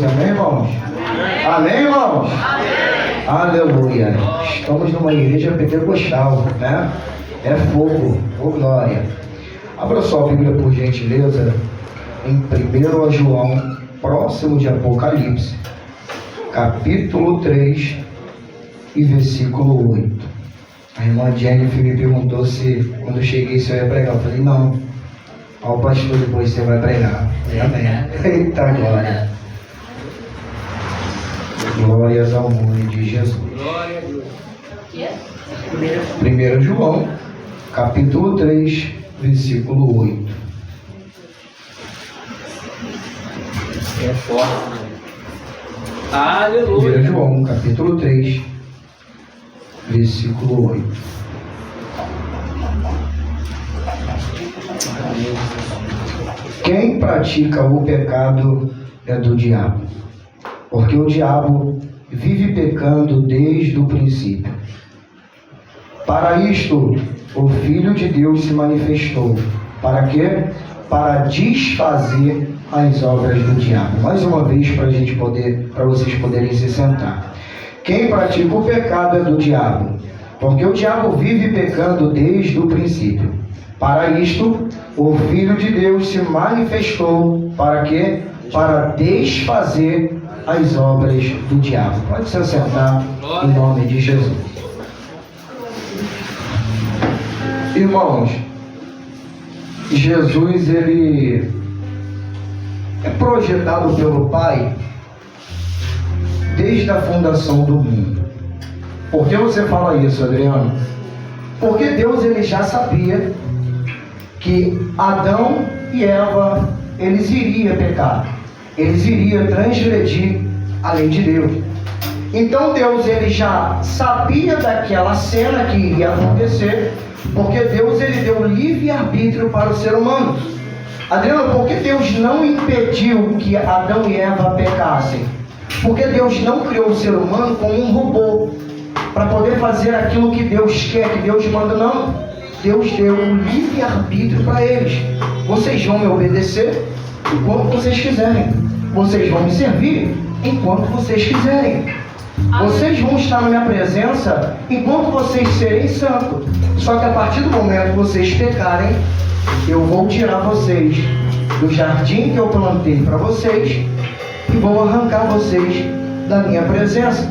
Jesus, amém, irmãos? Amém, irmãos? Amém. Aleluia. Estamos numa igreja pentecostal, né? É fogo, ô glória. Abra sua Bíblia, por gentileza, em 1 João, próximo de Apocalipse, capítulo 3 e versículo 8. A irmã Jennifer me perguntou se, quando eu cheguei, se eu ia pregar. Eu falei, não. Ao pastor, depois você vai pregar. Eu falei, amém. Eita glória. Glórias ao nome de Jesus. Glória a Deus. 1 João, capítulo 3, versículo 8. É forte, né? Aleluia. 1 João, capítulo 3, versículo 8. Quem pratica o pecado é do diabo, porque o diabo vive pecando desde o princípio. Para isto, o Filho de Deus se manifestou. Para quê? Para desfazer as obras do diabo. Mais uma vez, para vocês poderem se sentar. Quem pratica o pecado é do diabo, porque o diabo vive pecando desde o princípio. Para isto, o Filho de Deus se manifestou. Para quê? Para desfazer as obras do diabo. Pode se assentar em nome de Jesus. Irmãos, Jesus, ele é projetado pelo Pai desde a fundação do mundo. Por que você fala isso, Adriano? Porque Deus, ele já sabia que Adão e Eva, eles iriam pecar, eles iriam transgredir a lei de Deus. Então Deus, ele já sabia daquela cena que iria acontecer, porque Deus, ele deu livre-arbítrio para o ser humano. Adriano, por que Deus não impediu que Adão e Eva pecassem? Porque Deus não criou o ser humano como um robô, para poder fazer aquilo que Deus quer, que Deus manda, não. Deus deu um livre-arbítrio para eles. Vocês vão me obedecer enquanto vocês quiserem. Vocês vão me servir enquanto vocês quiserem. Vocês vão estar na minha presença enquanto vocês serem santos. Só que a partir do momento que vocês pecarem, eu vou tirar vocês do jardim que eu plantei para vocês e vou arrancar vocês da minha presença.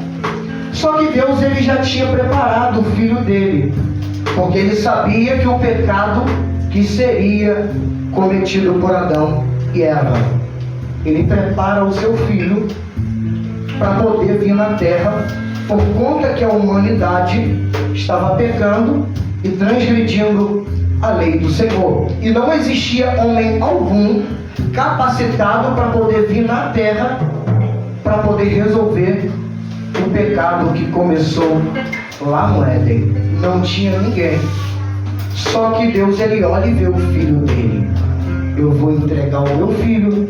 Só que Deus, ele já tinha preparado o filho dele, porque ele sabia que o pecado que seria cometido por Adão e Eva, ele prepara o seu filho para poder vir na terra, por conta que a humanidade estava pecando e transgredindo a lei do Senhor. E não existia homem algum capacitado para poder vir na terra para poder resolver o pecado que começou lá no Éden. Não tinha ninguém. Só que Deus, ele olha e vê o filho dele. Eu vou entregar o meu filho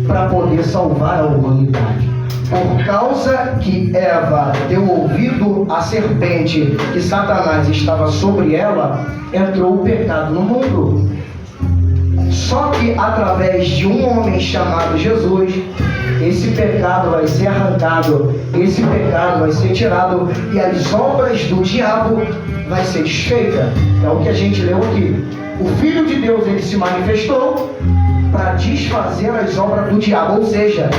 para poder salvar a humanidade. Por causa que Eva deu ouvido à serpente que Satanás estava sobre ela, entrou o pecado no mundo. Só que através de um homem chamado Jesus, esse pecado vai ser arrancado, esse pecado vai ser tirado e as obras do diabo vai ser desfeita. É o que a gente leu aqui. O Filho de Deus, ele se manifestou para desfazer as obras do diabo, ou seja,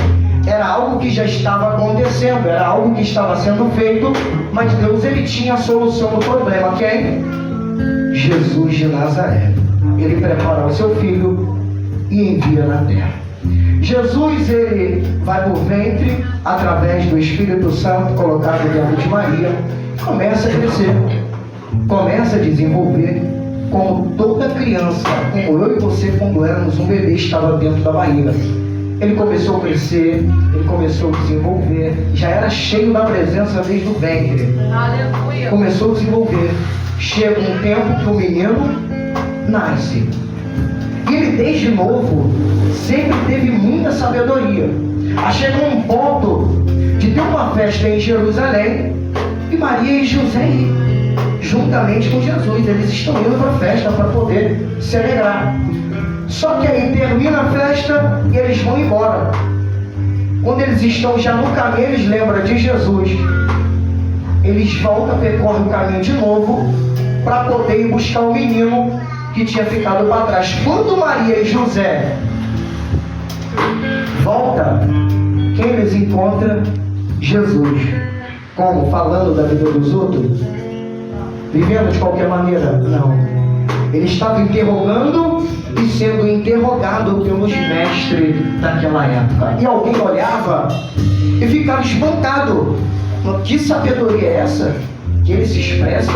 era algo que já estava acontecendo, era algo que estava sendo feito, mas Deus, ele tinha a solução do problema. Quem? Jesus de Nazaré. Ele prepara o seu filho e envia na terra. Jesus, ele vai por ventre, através do Espírito Santo colocado dentro de Maria, começa a crescer, começa a desenvolver, como toda criança, como eu e você, quando éramos um bebê, estava dentro da barriga. Ele começou a crescer, ele começou a desenvolver, já era cheio da presença desde o ventre. Aleluia. Começou a desenvolver. Chega um tempo que o menino nasce. E ele, desde novo, sempre teve muita sabedoria. Chegou um ponto de ter uma festa em Jerusalém e Maria e José, juntamente com Jesus, eles estão indo para a festa para poder se alegrar. Só que aí termina a festa e eles vão embora. Quando eles estão já no caminho, eles lembram de Jesus. Eles voltam, percorrem o caminho de novo para poder ir buscar o menino que tinha ficado para trás. Quando Maria e José voltam, quem eles encontram? Jesus. Como? Falando da vida dos outros? Vivendo de qualquer maneira? Não. Ele estava interrogando e sendo interrogado pelos mestres daquela época. E alguém olhava e ficava espantado. Que sabedoria é essa que ele se expressa?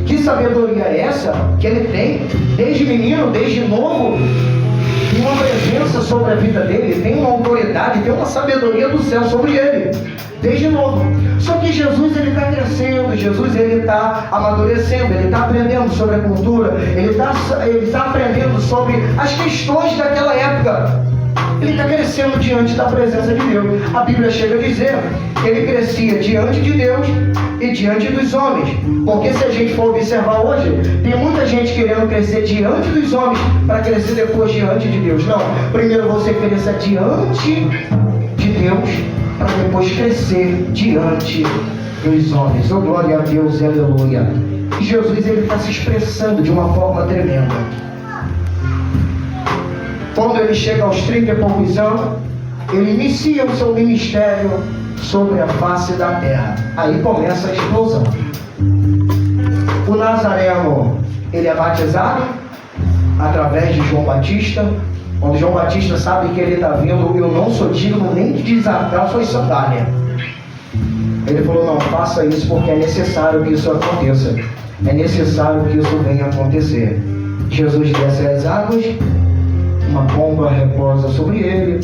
Que sabedoria é essa que ele tem? Desde menino, desde novo, tem uma presença sobre a vida dele, tem uma autoridade, tem uma sabedoria do céu sobre ele, desde novo. Só que Jesus, ele está crescendo, Jesus, ele está amadurecendo, ele está aprendendo sobre a cultura, ele está aprendendo sobre as questões daquela época. Ele está crescendo diante da presença de Deus. A Bíblia chega a dizer que ele crescia diante de Deus e diante dos homens. Porque se a gente for observar hoje, tem muita gente querendo crescer diante dos homens para crescer depois diante de Deus. Não, primeiro você cresça diante de Deus para depois crescer diante dos homens. Oh, glória a Deus e aleluia. E Jesus, ele está se expressando de uma forma tremenda. Quando ele chega aos 30 e poucos anos, ele inicia o seu ministério sobre a face da terra. Aí começa a explosão. O Nazareno, ele é batizado através de João Batista. Quando João Batista sabe que ele está vindo, eu não sou digno nem de desatar suas sandálias. Ele falou, não, faça isso porque é necessário que isso aconteça. É necessário que isso venha acontecer. Jesus desce as águas, uma pomba repousa sobre ele,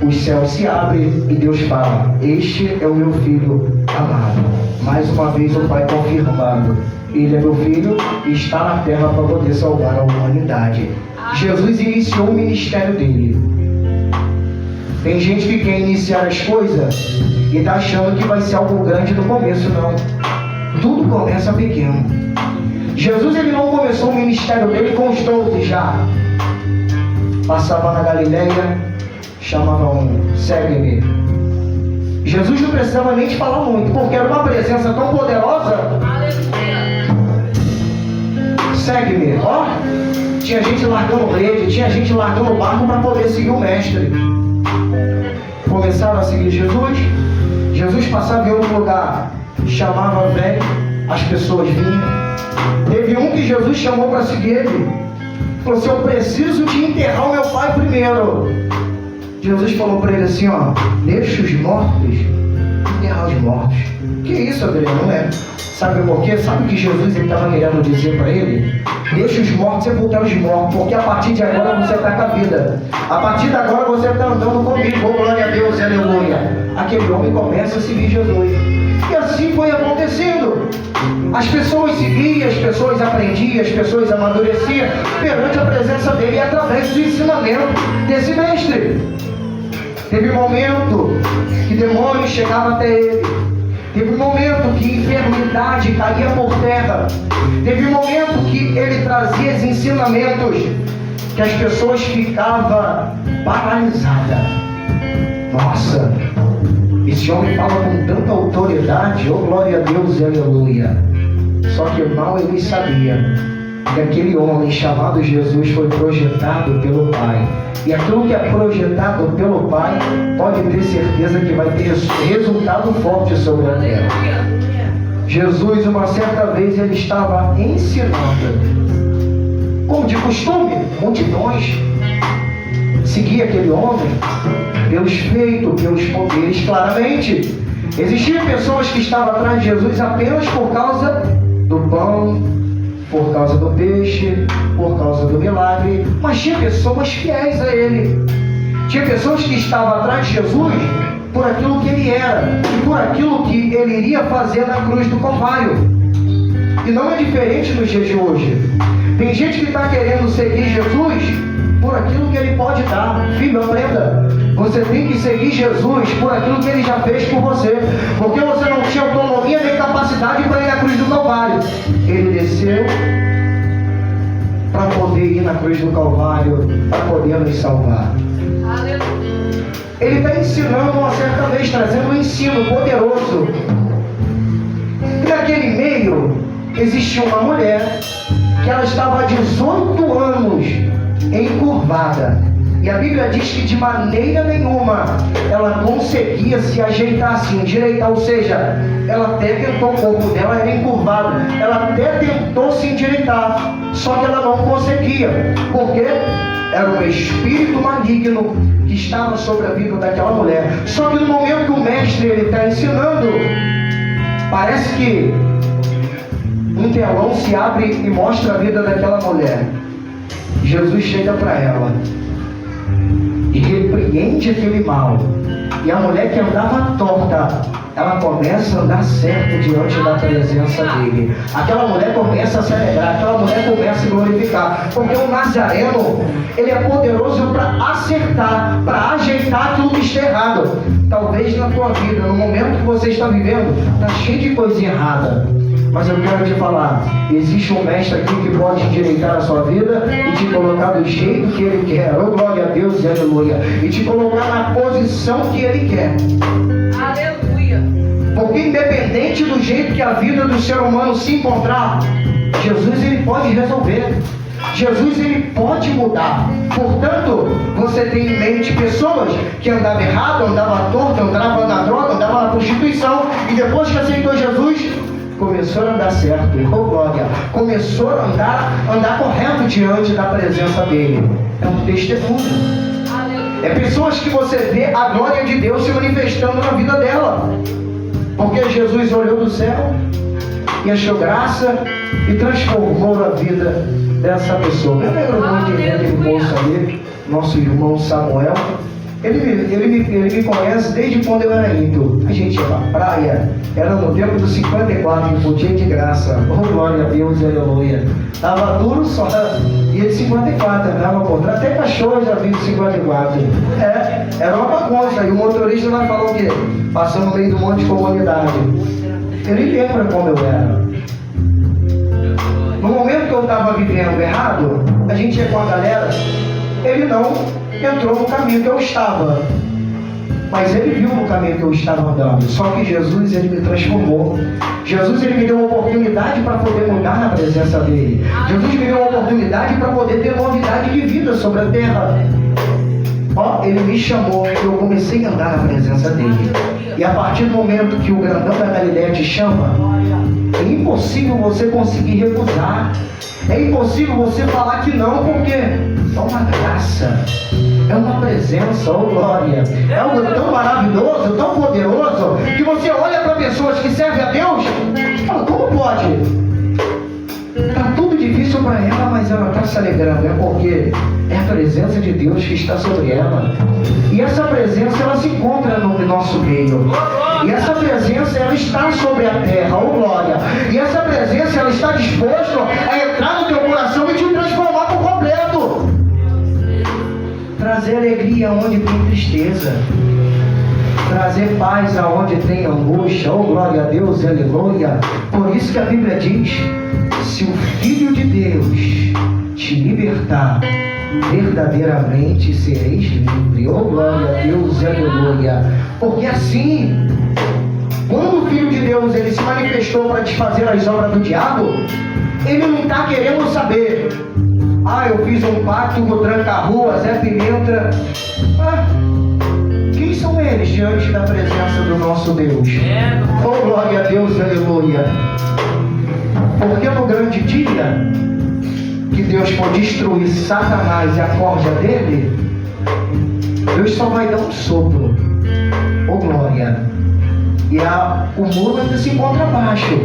os céus se abrem e Deus fala, este é o meu filho amado. Mais uma vez o Pai confirmando, ele é meu filho e está na terra para poder salvar a humanidade. Jesus iniciou o ministério dele. Tem gente que quer iniciar as coisas e está achando que vai ser algo grande no começo. Não, tudo começa pequeno. Jesus, ele não começou o ministério dele com os 12 já. Passava na Galileia, chamavam, segue-me. Jesus não precisava nem te falar muito, porque era uma presença tão poderosa. Segue-me. Ó, tinha gente largando rede, tinha gente largando barco para poder seguir o mestre. Começaram a seguir Jesus. Jesus passava em outro lugar, chamava velho, as pessoas vinham. Teve um que Jesus chamou para seguir ele. Falou assim, eu preciso de enterrar o meu pai primeiro. Jesus falou para ele assim, ó, deixa os mortos enterrar os mortos. Que isso, Adriano, não é? Sabe por quê? Sabe o que Jesus estava querendo dizer para ele? Deixa os mortos sepultar os mortos, porque a partir de agora você está com a vida. A partir de agora você está andando comigo. Oh, glória a Deus, aleluia. Aquele homem começa a seguir Jesus. E assim foi acontecendo. As pessoas seguiam, as pessoas aprendiam, as pessoas amadureciam perante a presença dele e através do ensinamento desse mestre. Teve um momento que demônios chegavam até ele. Teve um momento que enfermidade caía por terra. Teve um momento que ele trazia os ensinamentos que as pessoas ficavam paralisadas. Nossa, esse homem fala com tanta autoridade, oh glória a Deus e aleluia. Só que mal ele sabia que aquele homem chamado Jesus foi projetado pelo Pai. E aquilo que é projetado pelo Pai, pode ter certeza que vai ter resultado forte sobre a terra. Jesus, uma certa vez, ele estava ensinando. Como de costume, multidões seguia aquele homem pelos feitos, pelos poderes, claramente. Existiam pessoas que estavam atrás de Jesus apenas por causa do pão, por causa do peixe, por causa do milagre, mas tinha pessoas fiéis a ele. Tinha pessoas que estavam atrás de Jesus por aquilo que ele era e por aquilo que ele iria fazer na cruz do Calvário. E não é diferente nos dias de hoje. Tem gente que está querendo seguir Jesus por aquilo que ele pode dar. Filho, aprenda. Você tem que seguir Jesus por aquilo que ele já fez por você. Porque você não tinha autonomia nem capacidade para ir na cruz do Calvário. Ele desceu para poder ir na cruz do Calvário, para poder nos salvar. Aleluia. ele está ensinando uma certa vez, trazendo um ensino poderoso. E naquele meio, existia uma mulher que ela estava há 18 anos encurvada. E a Bíblia diz que de maneira nenhuma ela conseguia se ajeitar, se endireitar. Ou seja, ela até tentou, o corpo dela era encurvado, ela até tentou se endireitar, só que ela não conseguia, porque era um espírito maligno que estava sobre a vida daquela mulher. Só que no momento que o mestre está ensinando, parece que um telão se abre e mostra a vida daquela mulher. Jesus chega para ela e repreende aquele mal. E a mulher que andava torta, ela começa a andar certo diante da presença dele. Aquela mulher começa a celebrar, aquela mulher começa a glorificar, porque o Nazareno, ele é poderoso para acertar, para ajeitar aquilo que está errado. Talvez na tua vida, no momento que você está vivendo, está cheio de coisa errada. Mas eu quero te falar, existe um mestre aqui que pode endireitar a sua vida e te colocar do jeito que ele quer. Oh, glória a Deus e aleluia. E te colocar na posição que ele quer. Aleluia. Porque independente do jeito que a vida do ser humano se encontrar, Jesus ele pode resolver. Jesus ele pode mudar. Portanto, você tem em mente pessoas que andavam errado, andavam torto, andavam na droga, andavam na prostituição, e depois que aceitou Jesus, começou a andar certo, oh glória, começou a andar correto diante da presença dele. É um testemunho. É pessoas que você vê a glória de Deus se manifestando na vida dela, porque Jesus olhou do céu e achou graça e transformou a vida dessa pessoa. Eu lembro muito daquele moço ali, nosso irmão Samuel. Ele me conhece desde quando eu era ímpio. A gente ia pra praia, era no tempo dos 54, que podia de graça. Oh, glória a Deus e aleluia. Tava duro, só ia de 54, andava por trás. Até cachorro já vi de 54. Era uma bagunça. E o motorista lá falou o quê? Passando no meio de um monte de comunidade. Ele lembra como eu era. No momento que eu estava vivendo errado, a gente ia com a galera, ele não entrou no caminho que eu estava, mas ele viu no caminho que eu estava andando. Só que Jesus ele me transformou. Jesus ele me deu uma oportunidade para poder mudar na presença dele. Jesus me deu uma oportunidade para poder ter novidade de vida sobre a terra. Ele me chamou e eu comecei a andar na presença dele. E a partir do momento que o grandão da Galileia te chama, é impossível você conseguir recusar. É impossível você falar que não, porque é uma graça, é uma presença, oh glória, é algo tão maravilhoso, tão poderoso, que você olha para pessoas que servem a Deus e fala, como pode? Está tudo difícil para ela, mas ela está se alegrando. É porque é a presença de Deus que está sobre ela. E essa presença ela se encontra no nosso meio. E essa presença ela está sobre a terra, oh glória. E essa presença ela está disposta a entrar no teu coração e te transformar por completo. Trazer alegria onde tem tristeza. Trazer paz aonde tem angústia. Oh glória a Deus, aleluia. Por isso que a Bíblia diz: se o Filho de Deus te libertar, verdadeiramente sereis livre. Oh glória a Deus, aleluia. Porque assim, quando o Filho de Deus ele se manifestou para desfazer as obras do diabo, ele não está querendo saber, eu fiz um pacto com o Tranca-Rua, Zé Pimenta. Quem são eles diante da presença do nosso Deus? Oh glória a Deus, aleluia. Porque no grande dia que Deus for destruir Satanás e a corda dele, Deus só vai dar um sopro. Oh glória. E o muro ainda se encontra abaixo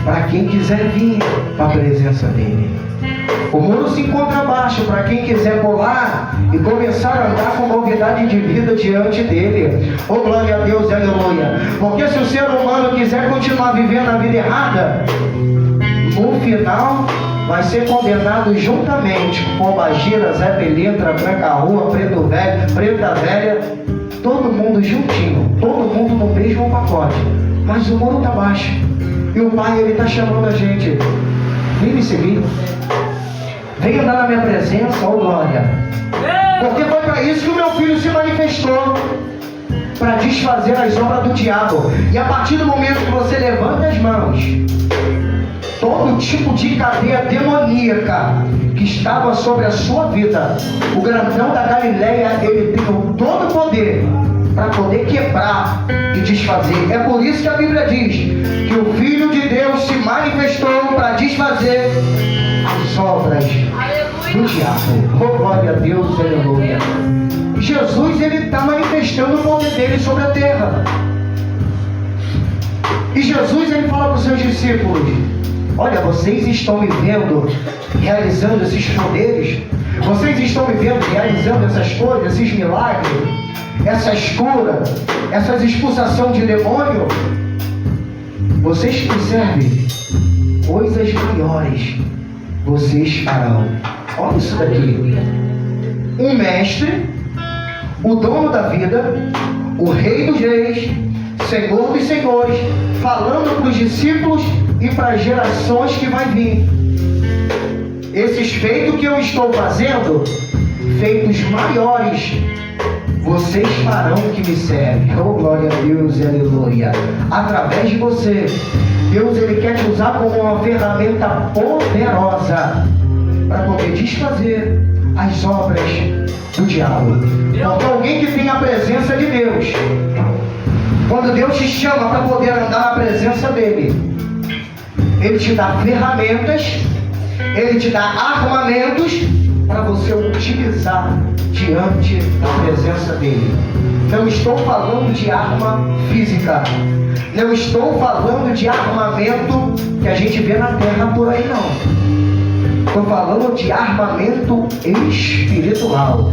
para quem quiser vir para a presença dele. O muro se encontra abaixo para quem quiser pular e começar a andar com novidade de vida diante dele. Oh glória a Deus, aleluia. Porque se o ser humano quiser continuar vivendo a vida errada, no final vai ser condenado juntamente com Bagira, Zé Pelintra, Tranca-Rua, Preto Velho, Preta Velha, todo mundo juntinho, todo mundo no mesmo pacote. Mas o muro está baixo e o Pai ele está chamando a gente: vem me seguir, vem andar na minha presença, oh glória. Porque foi para isso que o meu filho se manifestou, para desfazer as obras do diabo. E a partir do momento que você levanta as mãos, todo tipo de cadeia demoníaca que estava sobre a sua vida, o grandão da Galileia, ele tem todo o poder para poder quebrar e desfazer. É por isso que a Bíblia diz que o Filho de Deus se manifestou para desfazer as obras do diabo. Oh, glória a Deus, aleluia. Jesus, ele está manifestando o poder dele sobre a terra. E Jesus, ele fala para os seus discípulos: olha, vocês estão me vendo realizando esses poderes, vocês estão me vendo realizando essas coisas, esses milagres, essas curas, essas expulsação de demônio. Vocês que me servem, coisas maiores vocês farão. Olha isso daqui. Um mestre, o dono da vida, o rei dos reis, senhor dos senhores, falando para os discípulos e para as gerações que vai vir: esses feitos que eu estou fazendo, feitos maiores, vocês farão que me servem. Oh, glória a Deus e aleluia. Através de você, Deus, ele quer te usar como uma ferramenta poderosa para poder desfazer as obras do diabo. Porque alguém que tem a presença de Deus, quando Deus te chama para poder andar na presença dele, ele te dá ferramentas, ele te dá armamentos para você utilizar diante da presença dele. Não estou falando de arma física, não estou falando de armamento que a gente vê na terra por aí, não. Estou falando de armamento espiritual.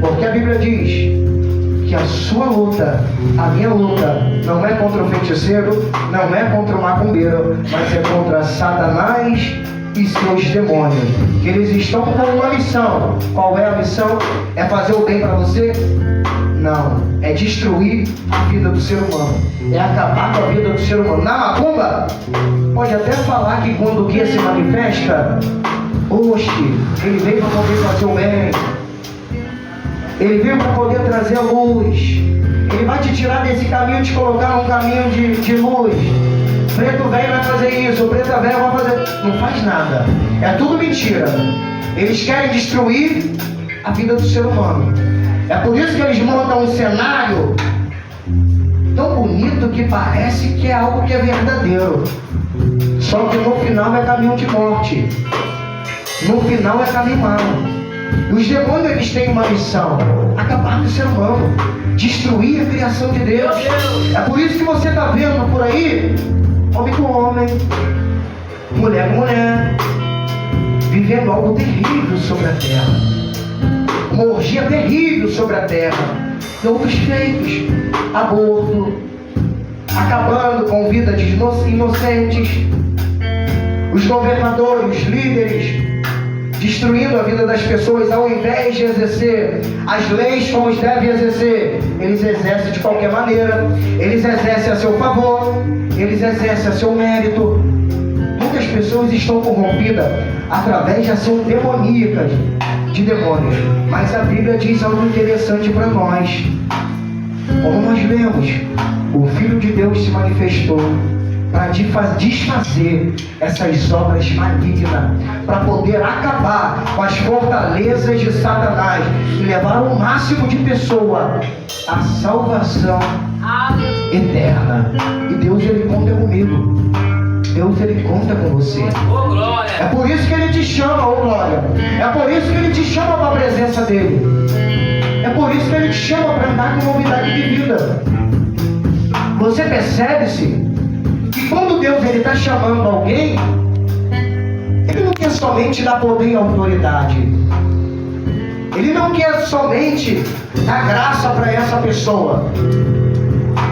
Porque a Bíblia diz que a sua luta, a minha luta, não é contra o feiticeiro, não é contra o macumbeiro, mas é contra Satanás e seus demônios. Que eles estão com uma missão. Qual é a missão? É fazer o bem para você? Não. É destruir a vida do ser humano. É acabar com a vida do ser humano. Na macumba, pode até falar que quando o guia se manifesta, oxe, ele veio para poder fazer o bem. Ele veio para poder trazer a luz. Ele vai te tirar desse caminho e te colocar num caminho de luz. Preto velho vai fazer isso, o preto velho vai fazer... Não faz nada. É tudo mentira. Eles querem destruir a vida do ser humano. É por isso que eles montam um cenário tão bonito que parece que é algo que é verdadeiro. Só que no final é caminho de morte. No final é caminho mau. Os demônios, eles têm uma missão: acabar com o ser humano, destruir a criação de Deus. É por isso que você está vendo por aí homem com homem, mulher com mulher, vivendo algo terrível sobre a terra, uma orgia terrível sobre a terra, e outros feitos, aborto, acabando com vida de inocentes, os governadores, os líderes, destruindo a vida das pessoas. Ao invés de exercer as leis como eles devem exercer, eles exercem de qualquer maneira, eles exercem a seu favor, eles exercem a seu mérito. Muitas pessoas estão corrompidas através de ação demoníacas de demônios. Mas a Bíblia diz algo interessante para nós. Como nós lemos, o Filho de Deus se manifestou para desfazer essas obras malignas, para poder acabar com as fortalezas de Satanás e levar o máximo de pessoa à salvação eterna. E Deus, ele conta comigo. Deus, ele conta com você. É por isso que ele te chama, ô glória. É por isso que ele te chama para a presença dele. É por isso que ele te chama para andar com novidade de vida. Você percebe-se que quando Deus está chamando alguém, ele não quer somente dar poder e autoridade. Ele não quer somente dar graça para essa pessoa.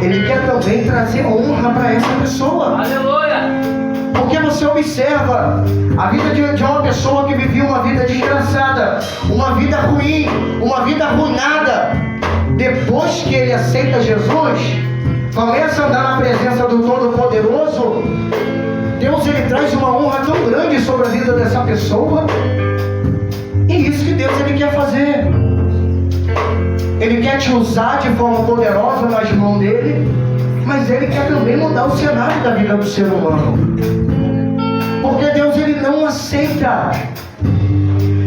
Ele quer também trazer honra para essa pessoa. Aleluia! Porque você observa a vida de uma pessoa que vivia uma vida desgraçada, uma vida ruim, uma vida arruinada. Depois que ele aceita Jesus, começa a andar na presença do Todo-Poderoso, Deus, ele traz uma honra tão grande sobre a vida dessa pessoa. E isso que Deus, ele quer fazer. Ele quer te usar de forma poderosa nas mãos dele, mas Ele quer também mudar o cenário da vida do ser humano. Porque Deus, Ele não aceita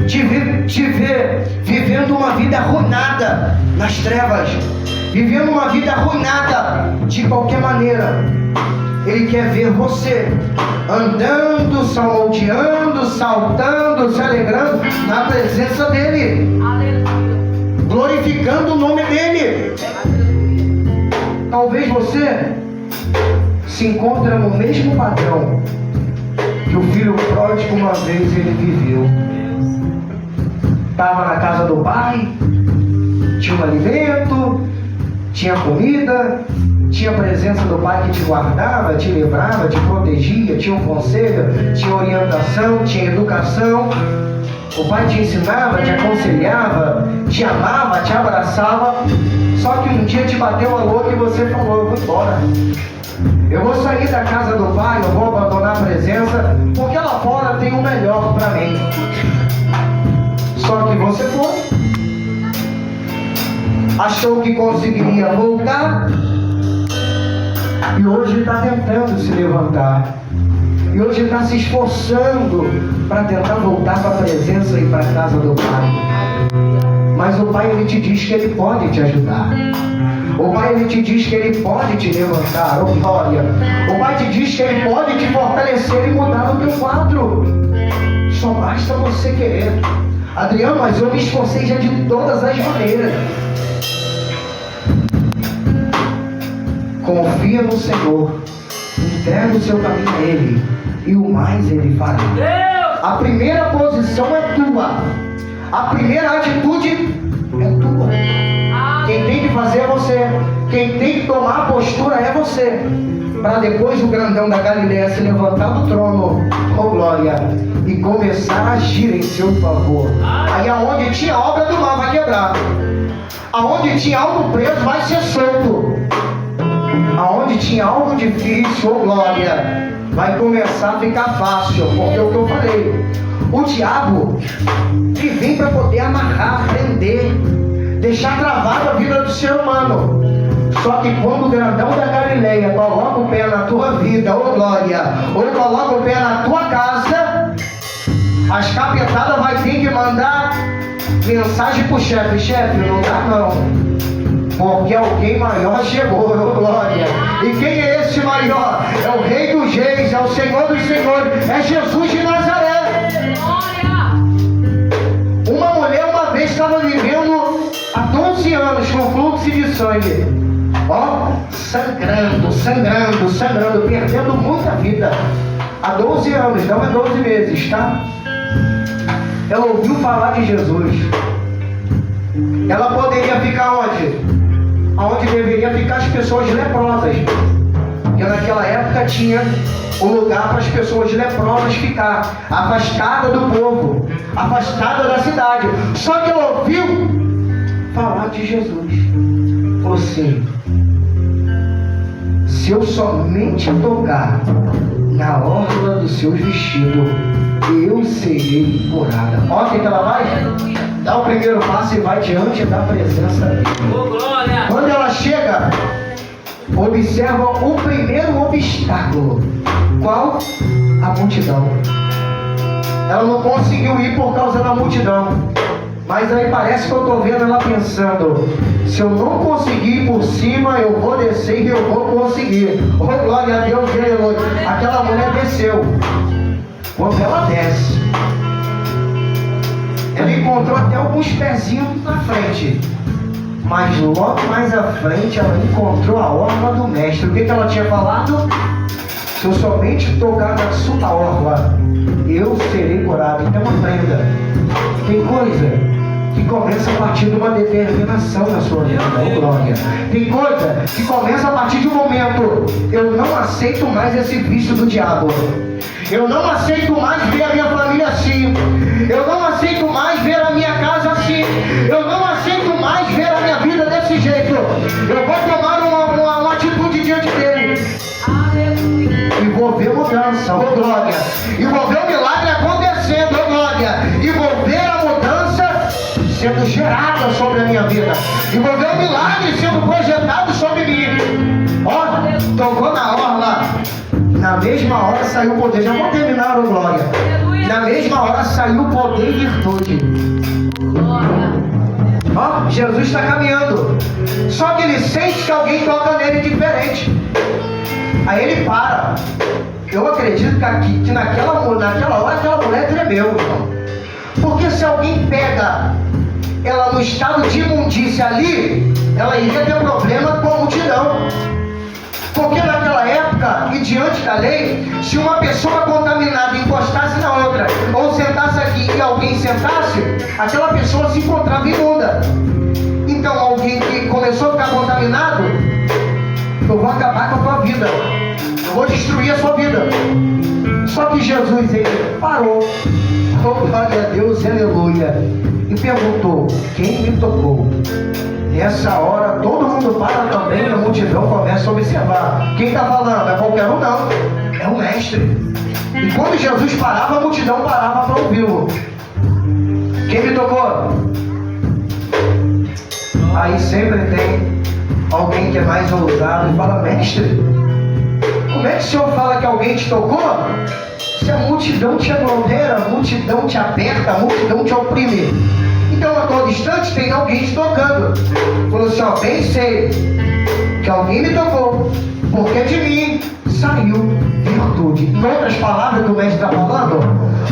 te ver vivendo uma vida arruinada nas trevas, vivendo uma vida arruinada de qualquer maneira. Ele quer ver você andando, salmodiando, saltando, se alegrando na presença dEle. Aleluia. Glorificando o nome dEle. Talvez você se encontre no mesmo padrão que o filho pródigo uma vez ele viveu. Estava na casa do pai, tinha um alimento, tinha comida, tinha a presença do pai que te guardava, te livrava, te protegia, tinha um conselho, tinha orientação, tinha educação. O pai te ensinava, te aconselhava, te amava, te abraçava. Só que um dia te bateu a louca e você falou: eu vou embora. Eu vou sair da casa do pai, eu vou abandonar a presença, porque lá fora tem o melhor para mim. Só que você foi. Achou que conseguiria voltar. E hoje está tentando se levantar. E hoje está se esforçando para tentar voltar para a presença e para a casa do Pai. Mas o Pai, Ele te diz que Ele pode te ajudar. O Pai, Ele te diz que Ele pode te levantar. Oh, glória. O Pai te diz que Ele pode te fortalecer e mudar o teu quadro. Só basta você querer. Adriano, mas eu me esforcei já de todas as maneiras. Confia no Senhor, entrega o seu caminho a Ele, e o mais Ele fará. A primeira posição é tua, a primeira atitude é tua. Quem tem que fazer é você, quem tem que tomar a postura é você, para depois o grandão da Galileia se levantar do trono, oh glória, e começar a agir em seu favor. Aí aonde tinha obra do mal vai quebrar, aonde tinha algo preso vai ser solto. Aonde tinha algo difícil, oh glória, vai começar a ficar fácil, porque é o que eu falei. O diabo, ele vem para poder amarrar, prender, deixar travado a vida do ser humano. Só que quando o grandão da Galileia coloca o pé na tua vida, oh glória, ou coloca o pé na tua casa, as capetadas vai ter que mandar mensagem pro chefe: chefe, não dá não, porque alguém maior chegou, oh glória. E quem é esse maior? É o Rei dos Reis, é o Senhor dos Senhores, é Jesus de Nazaré. Uma mulher uma vez estava vivendo há 12 anos com fluxo de sangue, ó, sangrando, perdendo muita vida. Há 12 anos, não é 12 meses, tá? Ela ouviu falar de Jesus. Ela poderia ficar onde? Onde deveria ficar as pessoas leprosas, porque naquela época tinha um lugar para as pessoas leprosas ficar, afastada do povo, afastada da cidade. Só que ela ouviu falar de Jesus. Falou assim: se eu somente tocar na orla dos seus vestidos, eu serei curada. Olha o que ela vai? Dá o primeiro passo e vai diante da presença dele. Quando ela chega, observa o primeiro obstáculo. Qual? A multidão. Ela não conseguiu ir por causa da multidão. Mas aí parece que eu estou vendo ela pensando: se eu não conseguir ir por cima, eu vou descer e eu vou conseguir. Oh glória a Deus, aleluia. Aquela mulher desceu. Quando ela desce, ela encontrou até alguns pezinhos na frente, mas logo mais à frente ela encontrou a orla do mestre. O que ela tinha falado? Se eu somente tocar na sua orla, eu serei curado. Então aprenda, tem coisa que começa a partir de uma determinação na sua vida, oh glória. Tem coisa que começa a partir de um momento: eu não aceito mais esse vício do diabo. Eu não aceito mais ver a minha família assim. Eu não aceito mais ver a minha casa assim. Eu não aceito mais ver a minha vida desse jeito. Eu vou tomar uma atitude diante dele. E vou ver mudança, oh glória. E vou ver o milagre acontecendo, oh glória. E vou ver a mudança sendo gerada sobre a minha vida. E vou ver um milagre sendo projetado sobre mim. Ó, tocou na orla. Na mesma hora saiu o poder. Já vou terminar, ô glória. Na mesma hora saiu o poder e virtude. Ó, Jesus está caminhando. Só que ele sente que alguém toca nele diferente. Aí ele para. Eu acredito que naquela hora aquela mulher tremeu, irmão. Porque se alguém pega ela no estado de imundícia ali, ela iria ter problema com a multidão. Porque naquela época, e diante da lei, se uma pessoa contaminada encostasse na outra, ou sentasse aqui e alguém sentasse, aquela pessoa se encontrava imunda. Então alguém que começou a ficar contaminado, eu vou acabar com a tua vida, eu vou destruir a sua vida. Só que Jesus, ele parou, oh, glória a Deus, aleluia, e perguntou: quem me tocou? Nessa hora todo mundo para também, a multidão começa a observar. Quem está falando? É qualquer um? Não, é o mestre. E quando Jesus parava, a multidão parava para ouvi-lo. Quem me tocou? Aí sempre tem alguém que é mais ousado e fala: mestre, como é que o senhor fala que alguém te tocou? Se a multidão te aglomera, a multidão te aperta, a multidão te oprime. Então a todo instante tem alguém te tocando. Falou assim: ó, bem sei que alguém me tocou, porque de mim saiu virtude. Em outras palavras que o mestre está falando,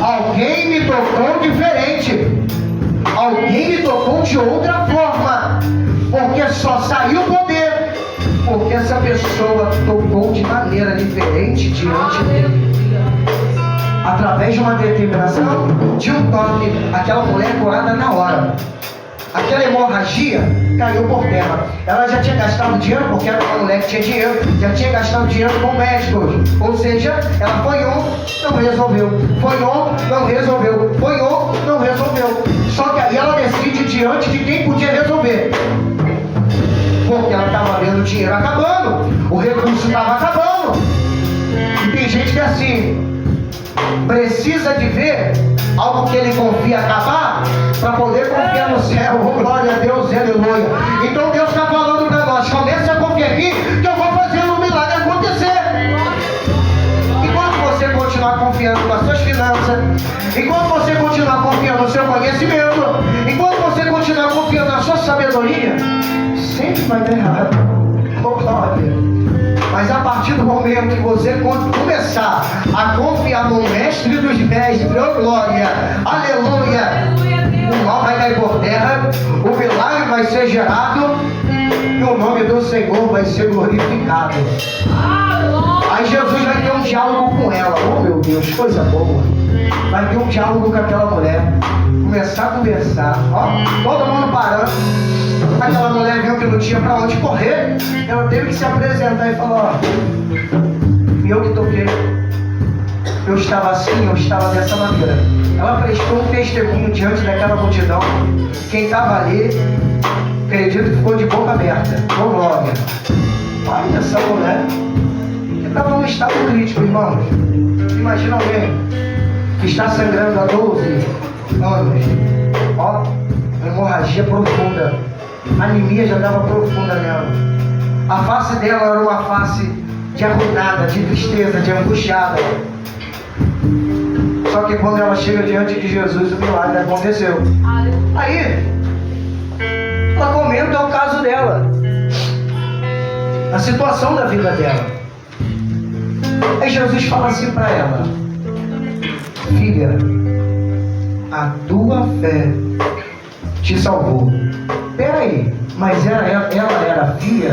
alguém me tocou diferente, alguém me tocou de outra forma, porque só saiu poder, porque essa pessoa tocou de maneira diferente diante dele. Através de uma determinação, de um toque, aquela mulher curada na hora. Aquela hemorragia caiu por terra. Ela já tinha gastado dinheiro, porque era uma mulher que tinha dinheiro, já tinha gastado dinheiro com médicos. Ou seja, ela foi não resolveu. Foi não resolveu. Foi não resolveu. Só que aí ela decide diante de quem podia resolver. Porque ela estava vendo o dinheiro acabando, o recurso estava acabando. E tem gente que é assim, precisa de ver algo que ele confia acabar para poder confiar no céu. Oh, glória a Deus, aleluia. Então Deus está falando para nós: comece a confiar em mim, que eu vou fazer um milagre acontecer. Enquanto você continuar confiando nas suas finanças, enquanto você continuar confiando no seu conhecimento, enquanto você continuar confiando na sua sabedoria, sempre vai dar errado. Oh, glória. Mas a partir do momento que você começar a confiar no mestre dos mestres, oh glória, aleluia, o mal vai cair por terra, o milagre vai ser gerado e o nome do Senhor vai ser glorificado. Aí Jesus vai ter um diálogo com ela. Oh meu Deus, coisa boa. Vai ter um diálogo com aquela mulher. Começar a conversar, ó, todo mundo parando. Aquela mulher viu que não tinha para onde correr. Ela teve que se apresentar e falar: ó, fui eu que toquei. Eu estava assim, eu estava dessa maneira. Ela prestou um testemunho diante daquela multidão. Quem estava ali, acredito que ficou de boca aberta. Oh glória. Olha essa mulher que estava num estado crítico, irmãos. Imagina alguém que está sangrando há 12 anos. Ó, hemorragia profunda. A anemia já estava profunda nela. A face dela era uma face de arruinada, de tristeza, de angustiada. Só que quando ela chega diante de Jesus, o milagre aconteceu. Aí ela comenta o caso dela, a situação da vida dela. Aí Jesus fala assim para ela: filha, a tua fé te salvou. Peraí, mas ela era filha?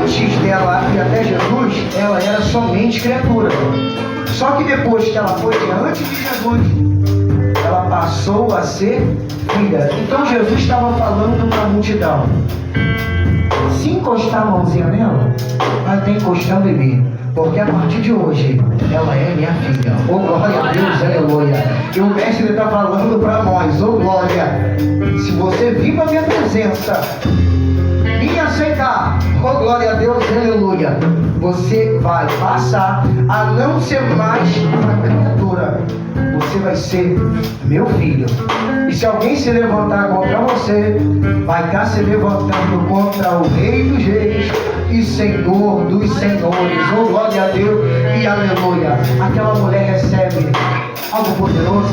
Antes dela ir até Jesus, ela era somente criatura. Só que depois que ela foi diante de Jesus, ela passou a ser filha. Então Jesus estava falando para a multidão: se encostar a mãozinha nela, vai estar encostando em mim, porque a partir de hoje ela é minha filha. Oh glória a Deus, aleluia. E o mestre está falando para nós: oh glória, se você vive a minha presença, me aceitar, oh glória a Deus, aleluia, você vai passar a não ser mais uma criatura, você vai vai ser meu filho. E se alguém se levantar contra você, vai estar se levantando contra o Rei dos Reis e Senhor dos Senhores. Oh, glória a Deus e aleluia. Aquela mulher recebe algo poderoso,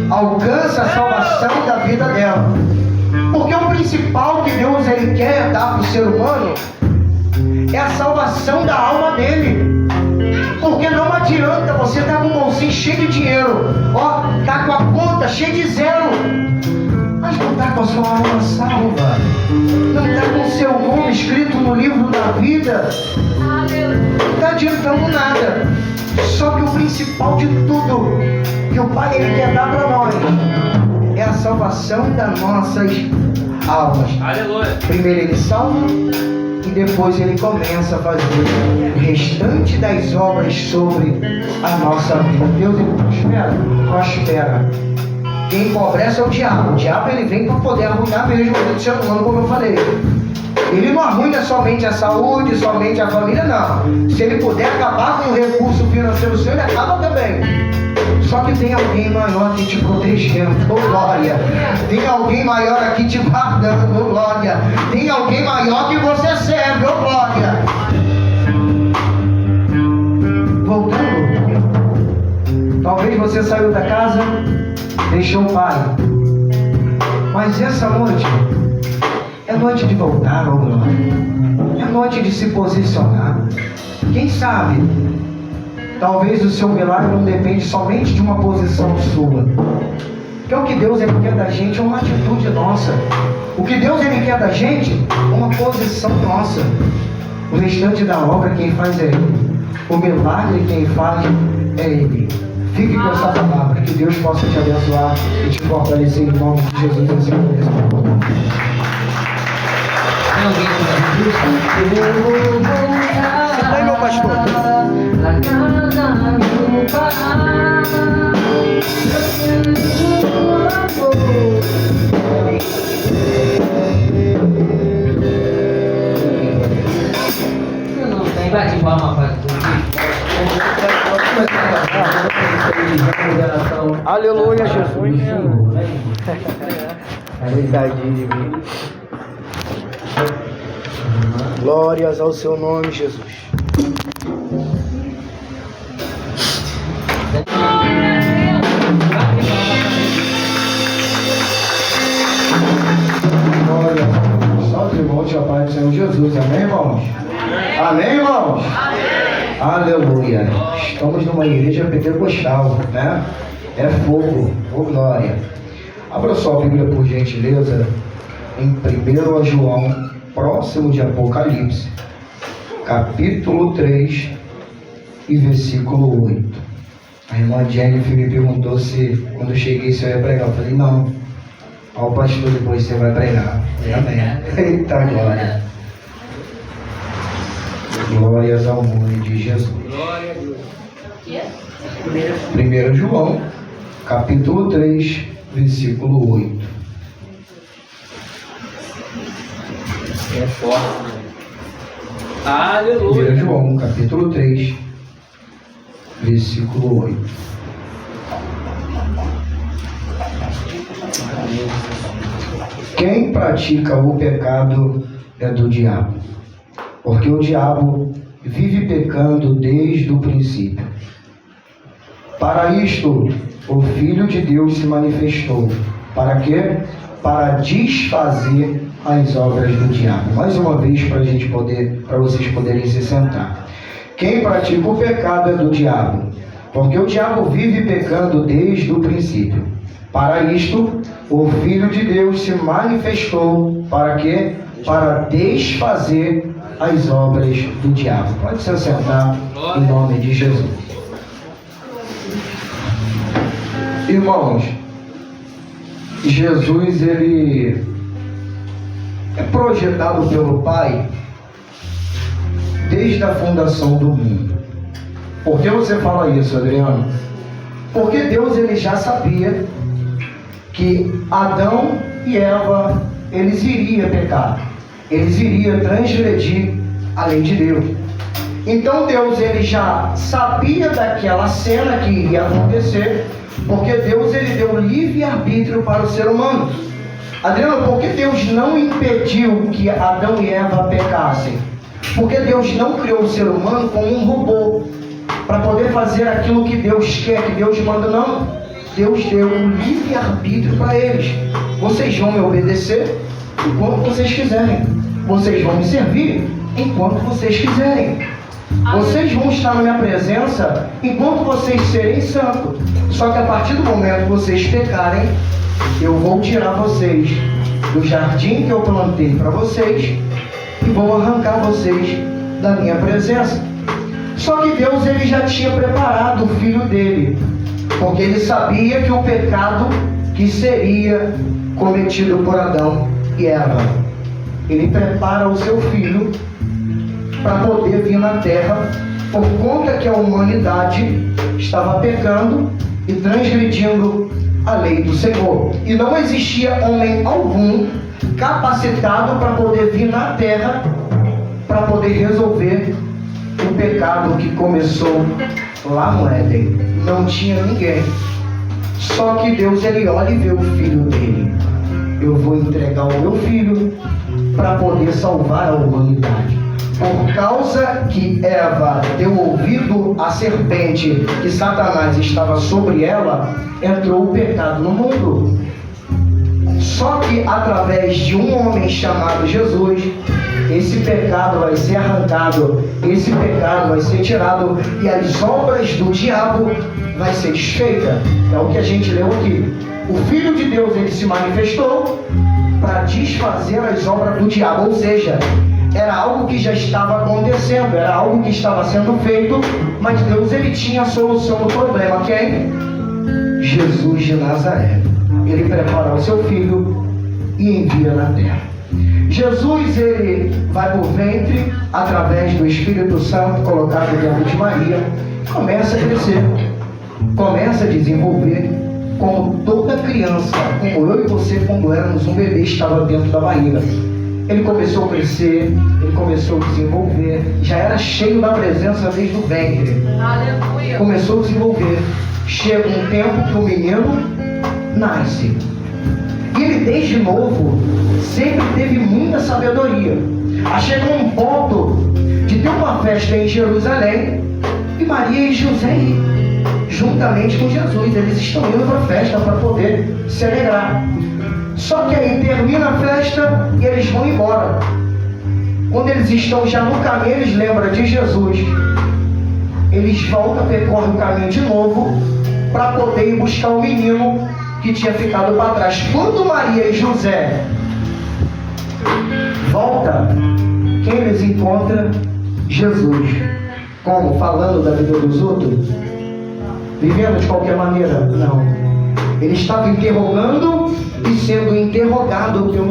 alcança a salvação da vida dela. Porque o principal que Deus ele quer dar para o ser humano é a salvação da alma dele. Porque não adianta você estar com o bolsinho cheio de dinheiro, ó, tá com a conta cheia de zero, mas não está com a sua alma salva, não está com o seu nome escrito no livro da vida, não está adiantando nada. Só que o principal de tudo que o Pai ele quer dar para nós é a salvação das nossas almas. Aleluia. Primeiro ele salva e depois ele começa a fazer o restante das obras sobre a nossa vida. Deus ele prospera. Quem empobrece é o diabo. O diabo ele vem para poder arruinar mesmo a vida do ser humano, como eu falei. Ele não arruina somente a saúde, somente a família, não. Se ele puder acabar com o recurso financeiro seu, ele acaba também. Só que tem alguém maior aqui te protegendo, oh glória. Tem alguém maior aqui te guardando, oh glória. Tem alguém maior que você serve, oh glória. Voltando, talvez você saiu da casa, deixou o pai. Mas essa noite é noite de voltar, oh glória. É noite de se posicionar. Quem sabe? Talvez o seu milagre não depende somente de uma posição sua. Porque o que Deus ele quer da gente é uma atitude nossa. O que Deus ele quer da gente é uma posição nossa. O restante da obra quem faz é Ele. O milagre quem faz é Ele. Fique com essa palavra. Que Deus possa te abençoar e te fortalecer em nome de Jesus. Tem alguém que Vai, meu pastor. Na casa do Pai, não tem, bate palma para Aleluia, Jesus. Coitadinho de mim. Glórias ao seu nome, Jesus. Glória. Salve e volte ao Pai do Senhor Jesus. Amém, irmãos? Amém, irmãos? Amém. Aleluia. Estamos numa igreja pentecostal, né? É fogo. Oh, glória. Abra sua Bíblia, por gentileza, em 1 João, próximo de Apocalipse, capítulo 3 e versículo 8. A irmã Jennifer me perguntou se, quando eu cheguei, se eu ia pregar. Eu falei, não. Ao pastor, depois você vai pregar. Eu falei, amém. Eita glória. Glórias ao nome de Jesus. Glória a Deus. 1 João, capítulo 3, versículo 8. É forte, né? Aleluia. 1 João, capítulo 3, versículo 8. Quem pratica o pecado é do diabo, porque o diabo vive pecando desde o princípio. Para isto, o Filho de Deus se manifestou. Para quê? Para desfazer as obras do diabo. Mais uma vez, para vocês poderem se sentar. Quem pratica o pecado é do diabo, porque o diabo vive pecando desde o princípio. Para isto, o Filho de Deus se manifestou. Para quê? Para desfazer as obras do diabo. Pode se sentar em nome de Jesus. Irmãos, Jesus ele é projetado pelo Pai desde a fundação do mundo. Por que você fala isso, Adriano? Porque Deus ele já sabia que Adão e Eva eles iriam pecar, eles iriam transgredir a lei de Deus. Então Deus ele já sabia daquela cena que iria acontecer, porque Deus ele deu livre-arbítrio para o ser humano. Adriano, por que Deus não impediu que Adão e Eva pecassem? Porque Deus não criou o ser humano como um robô para poder fazer aquilo que Deus quer, que Deus manda, não. Deus deu um livre-arbítrio para eles. Vocês vão me obedecer enquanto vocês quiserem. Vocês vão me servir enquanto vocês quiserem. Vocês vão estar na minha presença enquanto vocês serem santos. Só que a partir do momento que vocês pecarem, eu vou tirar vocês do jardim que eu plantei para vocês e vou arrancar vocês da minha presença. Só que Deus ele já tinha preparado o filho dele, porque ele sabia que o pecado que seria cometido por Adão e Eva, ele prepara o seu filho para poder vir na terra, por conta que a humanidade estava pecando e transgredindo a lei do Senhor. E não existia homem algum capacitado para poder vir na terra para poder resolver o pecado que começou lá no Éden. Não tinha ninguém. Só que Deus ele olha e vê o filho dele. Eu vou entregar o meu filho para poder salvar a humanidade. Por causa que Eva deu ouvido à serpente que Satanás estava sobre ela, entrou o pecado no mundo. Só que através de um homem chamado Jesus, esse pecado vai ser arrancado, esse pecado vai ser tirado e as obras do diabo vai ser desfeita. É o que a gente leu aqui. O Filho de Deus ele se manifestou para desfazer as obras do diabo, ou seja, era algo que já estava acontecendo, era algo que estava sendo feito, mas Deus ele tinha a solução do problema. Quem? Jesus de Nazaré. Ele prepara o seu filho e envia na terra. Jesus ele vai por ventre através do Espírito Santo colocado dentro de Maria, começa a crescer, começa a desenvolver, como toda criança, como eu e você quando éramos um bebê estava dentro da barriga. Ele começou a crescer, ele começou a desenvolver, já era cheio da presença desde o ventre. Aleluia. Começou a desenvolver. Chega um tempo que o menino nasce. E ele desde novo sempre teve muita sabedoria. Chegou um ponto de ter uma festa em Jerusalém e Maria e José juntamente com Jesus. Eles estão indo para a festa para poder se alegrar. Só que aí termina a festa e eles vão embora. Quando eles estão já no caminho, eles lembram de Jesus. Eles voltam, percorrem o caminho de novo para poder ir buscar o menino que tinha ficado para trás. Quando Maria e José voltam, quem eles encontram? Jesus. Como? Falando da vida dos outros? Vivendo de qualquer maneira? Não. Ele estava interrogando e sendo interrogado pelo